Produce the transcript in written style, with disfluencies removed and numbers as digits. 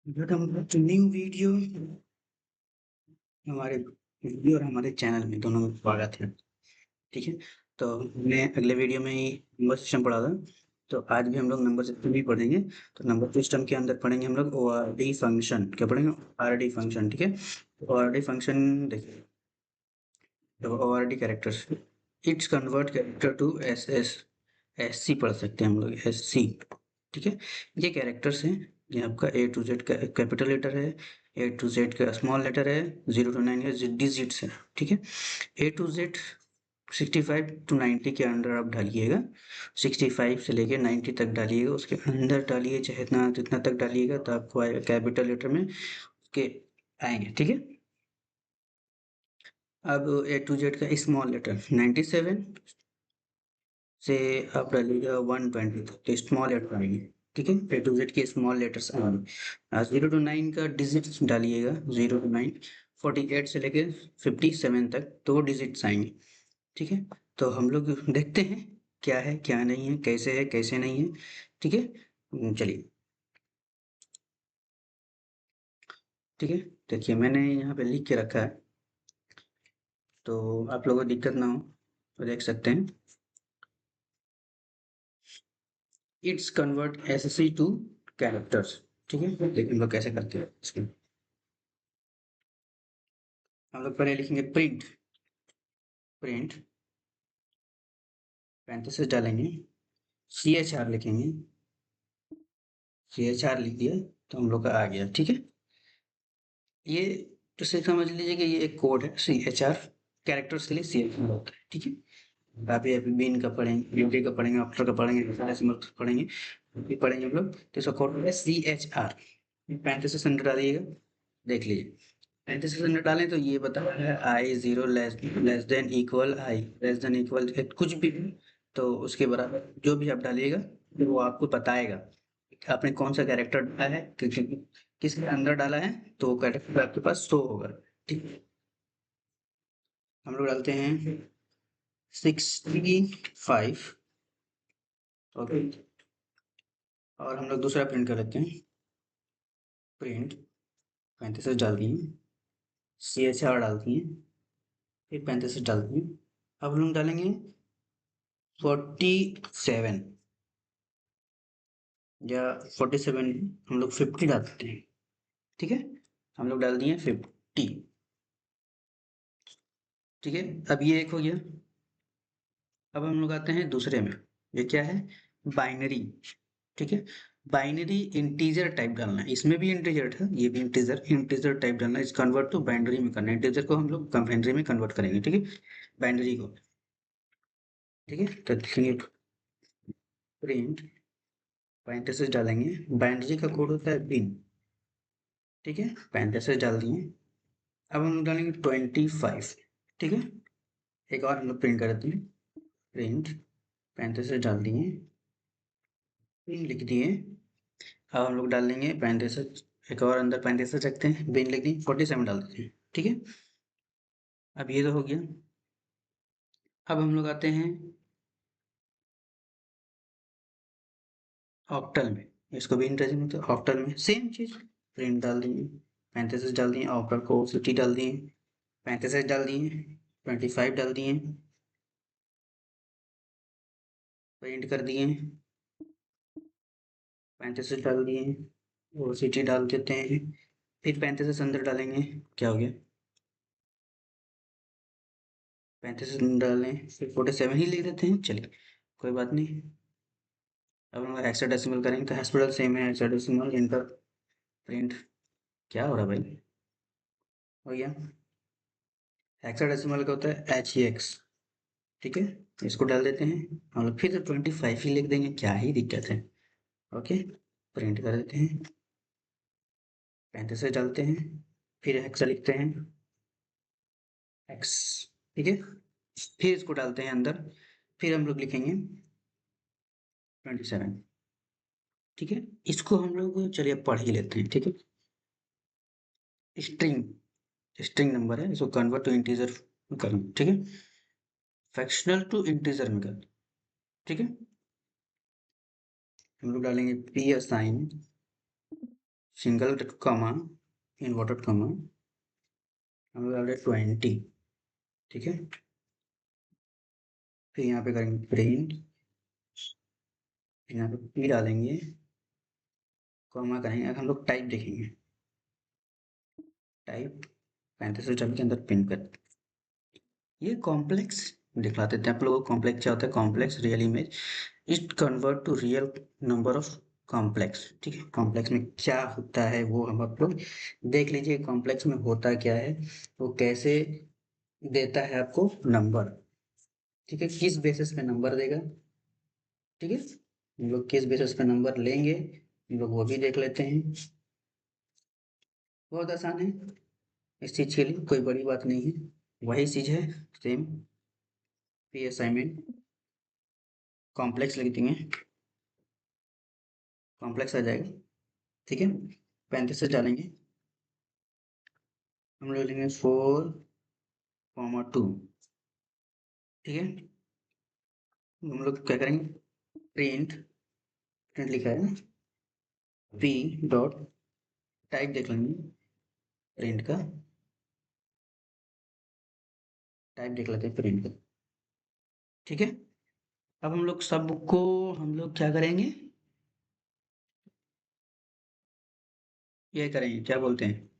Welcome to new video. हमारे video और हमारे चैनल में दोनों में स्वागत है। ठीक है, तो हमने अगले वीडियो में ही नंबर सिस्टम पढ़ा था, तो आज भी हम लोग नंबर सिस्टम ही पढ़ेंगे। तो नंबर सिस्टम के अंदर पढ़ेंगे हम लोग ओआरडी फंक्शन। क्या पढ़ेंगे? ORD function. ठीक है, ओआरडी फंक्शन देखिए, ORD characters, it's convert character to ASCII पढ़ सकते हैं हम लोग, एससी। ठीक है, ये कैरेक्टर्स हैं। ये आपका ए टू जेड का कैपिटल लेटर है, ए टू जेड का स्मॉल लेटर है, 0 to 9 का डिजिट्स है। ठीक है, ए टू जेड 65 to 90 के अंदर आप डालिएगा, 65 से लेके 90 तक डालिएगा, उसके अंदर डालिए, चाहे इतना जितना तक डालिएगा तो आपको आएगा कैपिटल लेटर में उसके आएंगे। ठीक है, अब ए टू जेड का स्मॉल लेटर 97 से आप डालिएगा 120 तक, तो स्मॉल लेटर आएंगे। ठीक है, ए टू जेड के स्मॉल लेटर्स आएंगे। 0 to 9 का डिजिट्स डालिएगा, 0 to 9, 48 से लेके 57 तक, तो डिजिट्स आएंगे। ठीक है, तो हम लोग देखते हैं क्या है क्या नहीं है, कैसे है कैसे नहीं है। ठीक है, चलिए। ठीक है, देखिए मैंने यहाँ पे लिख के रखा है, तो आप लोगों को दिक्कत ना हो तो देख सकते हैं। It's convert ASCII to characters. ठीक है, देखिए हम लोग कैसे करते हैं इसमें। हम लोग पहले लिखेंगे प्रिंट, प्रिंट पैरेंथेसिस डालेंगे, सी एच आर लिखेंगे, सी एच आर लिख दिया तो हम लोग का आ गया। ठीक है, ये जैसे समझ लीजिए कि ये एक कोड है, सी एच आर कैरेक्टर्स के लिए सी एच आर होता है। ठीक है, अभी अभी बीन का पढ़ेंगे, ब्यूटी का पढ़ेंगे, आफ्टर का पढ़ेंगे, डेसिमल पढ़ेंगे, अभी पढ़ेंगे हम लोग। तो इसका कोड है सी एच आर। पैरेंथेसिस अंदर डालिएगा, देख लीजिए। पैरेंथेसिस अंदर डालें तो ये बता रहा है आई जीरो लेस देन इक्वल, आई लेस देन इक्वल कुछ भी, तो उसके बराबर जो भी आप डालिएगा तो वो आपको बताएगा कि आपने कौन सा कैरेक्टर डाला है, किसके अंदर डाला है, तो वो कैरेक्टर आपके पास शो होगा। ठीक है, हम लोग डालते हैं 65। ओके, और हम लोग दूसरा प्रिंट कर लेते हैं, प्रिंट पैंतीस डाल दिए, सी एच आर डाल दिए, फिर पैंतीस डाल दिए। अब हम लोग डालेंगे 47 या 47, हम लोग 50 डाल देते हैं। ठीक है, हम लोग डाल दिए 50। ठीक है, अब ये एक हो गया। अब हम लोग आते हैं दूसरे में, ये क्या है? बाइनरी। ठीक है, बाइनरी इंटीजर टाइप डालना है, इसमें भी इंटीजर था, ये भी इंटीजर, इंटीजर टाइप डालना है। इस कन्वर्ट तो बाइनरी में करना है, इंटीजर को हम लोग बाइनरी में कन्वर्ट करेंगे। ठीक है, बाइनरी को। ठीक है, तो लिखेंगे प्रिंट पैरेंथेसिस डालेंगे, बाइनरी का कोड होता है बिन। ठीक है, पैरेंथेसिस डाल दिए। अब हम लोग डालेंगे 25। ठीक है, एक और हम लोग प्रिंट कर देते हैं, प्रिंट पैरेंथेसिस डाल दिए, बिन लिख दिए। अब हम लोग डाल लेंगे पैरेंथेसिस, एक और अंदर पैरेंथेसिस रखते हैं, बिन लिख दी, 47 डाल देते हैं। ठीक है, अब ये तो हो गया। अब हम लोग आते हैं ऑक्टल में, इसको भी इंटरेस्ट में, तो ऑक्टल में सेम चीज, प्रिंट डाल दिए, पैरेंथेसिस डाल दिए, ऑक्टल को सिटी डाल दिए, पैरेंथेसिस डाल दिए, 25 डाल दिए, प्रिंट कर दिए, पैरेंथेसिस डाल दिए, और सिटी डाल देते हैं, फिर पैरेंथेसिस अंदर डालेंगे। क्या हो गया? पैरेंथेसिस अंदर डालें, फिर 47 ही लिख देते हैं, चलिए कोई बात नहीं। अब हम हेक्साडेसिमल करेंगे तो हॉस्पिटल सेम है, हेक्साडेसिमल इनका प्रिंट। क्या हो रहा है भाई? हो गया। हेक्साडेसिमल का होता है HEX। ठीक है, इसको डाल देते हैं हम लोग, फिर 25 ही लिख देंगे, क्या ही दिक्कत है। ओके, प्रिंट कर देते हैं, 35 डालते हैं, फिर हेक्सा लिखते हैं, एक्स। ठीक है, फिर इसको डालते हैं अंदर, फिर हम लोग लिखेंगे 27। ठीक है, इसको हम लोग चलिए पढ़ ही लेते हैं। ठीक है, स्ट्रिंग, स्ट्रिंग नंबर है, इसको कन्वर्ट टू इंटीजर करना। ठीक है, फ्रैक्शनल टू इंटीजर में करना। ठीक है, हम लोग डालेंगे P assign single comma inverted comma हम लोग डाल रहे 20, ठीक है। फिर यहाँ पे करेंगे प्रिंट, यहाँ पे पी डालेंगे, कॉमा करेंगे, हम लोग टाइप देखेंगे, टाइप 35 डबल के अंदर प्रिंट कर। ये कॉम्प्लेक्स दिखला देते हैं आप लोगों को। कॉम्प्लेक्स क्या होता है? Complex real image it convert to real number of complex, ठीक है। कॉम्प्लेक्स में क्या होता है वो हम आप लोग देख लीजिए। कॉम्प्लेक्स में होता क्या है, वो कैसे देता है आपको नंबर, ठीक है। किस बेसिस पे नंबर देगा, ठीक है। हम लोग किस बेसिस पे नंबर लेंगे हम लोग वो भी देख लेते हैं। बहुत आसान है इस चीज के लिए, कोई बड़ी बात नहीं है, वही चीज है सेम। ये असाइनमेंट कॉम्प्लेक्स लिख देंगे, कॉम्प्लेक्स आ जाएगा, ठीक है। 35 से डालेंगे, हम लोग लेंगे 4, 2, ठीक है। हम लोग क्या करेंगे, प्रिंट, प्रिंट लिखा है ना, पी डॉट टाइप देख लेंगे, प्रिंट का टाइप देख लेते हैं, प्रिंट का, ठीक है। अब हम लोग सबको हम लोग क्या करेंगे, ये करेंगे, क्या बोलते हैं,